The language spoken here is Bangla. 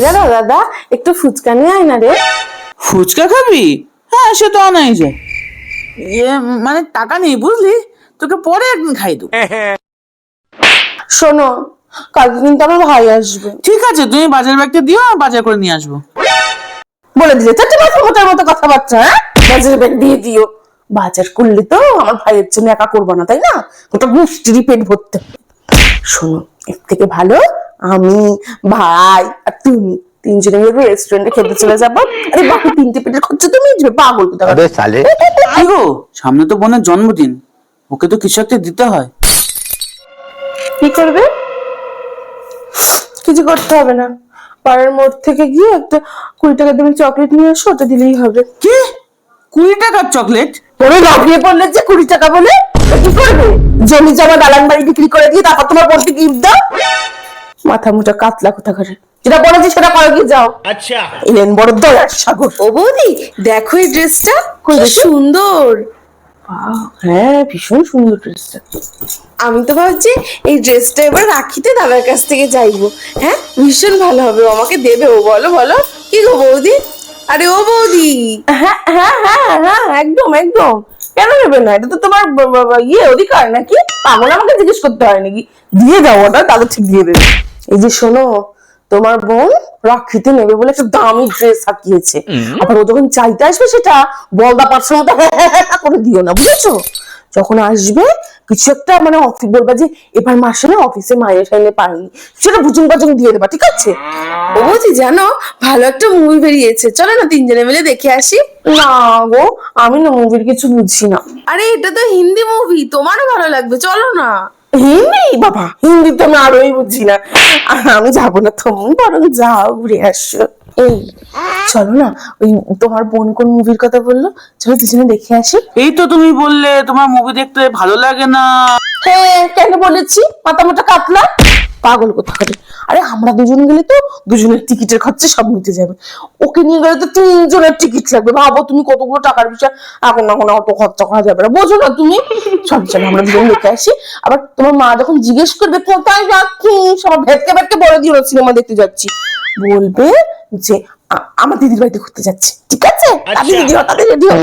গেল দাদা, একটু ফুচকা নিয়ে আয় না রে। ফুচকা খাবি? হ্যাঁ, সে তো আনাই যায়। মানে টাকা নেই বুঝলি, তোকে পরে একদিন খাই দেবো। শোনো, কালকে কিন্তু আমার ভাই আসবে। ঠিক আছে, তুমি বাজার ব্যাগটা দিও, আমি বাজার করে নিয়ে আসবো। বলে দিলে চারটে মাথা মোটার মতো কথাবার্তা। হ্যাঁ, বাজার ব্যাগ দিয়ে দিও। বাজার করলে তো আমার ভাইয়ের জন্য একা করবো না, তাই না? ওটা মিষ্টিরই পেট ভরতে হবে। শোনো, এর থেকে ভালো আমি, ভাই আর তুমি তিনজনে মিলে রেস্টুরেন্টে খেতে চলে যাবো। আরে বাকি তিনটে পেটের খরচা তুমি দিবে, পাগল কোথাকার। কি গো, সামনে তো বোনের জন্মদিন, ওকে তো কিছু একটা দিতে হয়। কি করবে? কিছু করতে হবে না, পাড়ার মোড় থেকে গিয়ে একটা 20 টাকা তুমি চকলেট নিয়ে আসো, ওটা দিলেই হবে। কি 20 টাকার চকলেট? ওরে লাফিয়ে পড়লে যে 20 টাকা বলে, ও কি করবে? জমি জমা দালান বাড়ি বিক্রি করে দিয়ে তারপর তোমার বোনকে গিফট দাও? মাথা মুটা কাতলা কোথাকারে, যেটা বলেছি সেটা করো, কি যাও। আচ্ছা, এলেন বড় দয়ার সাগর। ও বৌদি, দেখো এই ড্রেসটা কি সুন্দর। হ্যাঁ, ভীষণ সুন্দর ড্রেসটা। আমি তো ভাবছি এই ড্রেসটা এবার রাখিতে দাদার কাছ থেকে চাইবো। হ্যাঁ, ভীষণ ভালো হবে, ও আমাকে দেবে। ও বলো বলো, কি গো বৌদি? আরে ও বৌদি, হ্যাঁ হ্যাঁ হ্যাঁ হ্যাঁ, একদম একদম। কেন নেবে না? এটা তো তোমার অধিকার নাকি? পাগল, আমাকে জিজ্ঞেস করতে হয় নাকি? দিয়ে দাও ওটা, তাহলে ঠিক দিয়ে দেবে। এই যে শোনো, তোমার বোন রাখিতে নেবে বলে একটা দামি ড্রেস হাঁকিয়েছে। আবার ও যখন চাইতে আসবে সেটা বলদা পার্সের মতো করে দিও না, বুঝেছো? যখন আসবে কিছু একটা মানে বলবা যে এবার মাসে না অফিসে মায়ের সামনে পাইনি, সেটা বুঝুন বাজুন দিয়ে দেবা, ঠিক আছে? ও বৌদি জানো, ভালো একটা মুভি বেরিয়েছে, চলো না তিনজনে মিলে দেখে আসি। না গো, আমি না মুভির কিছু বুঝছি না। আরে এটা তো হিন্দি মুভি, তোমারও ভালো লাগবে, চলো না। হিন্দি? বাবা, হিন্দি তো আমি আরোই বুঝছি না। আমি যাবো না, তুমি বরং যাও, ঘুরে আসো। এই চলো না, ওই তোমার বোন কোন মুভির কথা বললো, চলো দুজনে দেখে আসি। এই তো তুমি বললে তোমার মুভি দেখতে ভালো লাগে না। হ্যাঁ, কেন বলেছি? মাথা মোটা কাতলা পাগল কোথাকারে। আরে আমরা দুজন গেলে তো দুজনের টিকিটের খরচা সব মিটে যাবে, ওকে নিয়ে গেলে তো 3 জনের টিকিট লাগবে। ভাবো তুমি কতগুলো টাকার বিষয়, এখন এখন অত খরচা করা যাবে না, বোঝো না তুমি? চল চল, আমরা দুজন দেখে আসি। আবার তোমার মা যখন জিজ্ঞেস করবে কোথায় যাচ্ছি, সবার ভেটকে ভেটকে বলে দিও না সিনেমা দেখতে যাচ্ছি, বলবে যে আমার দিদির বাড়িতে ঘুরতে যাচ্ছি, ঠিক আছে? তাদের রেডি হও, তাদের রেডি হও।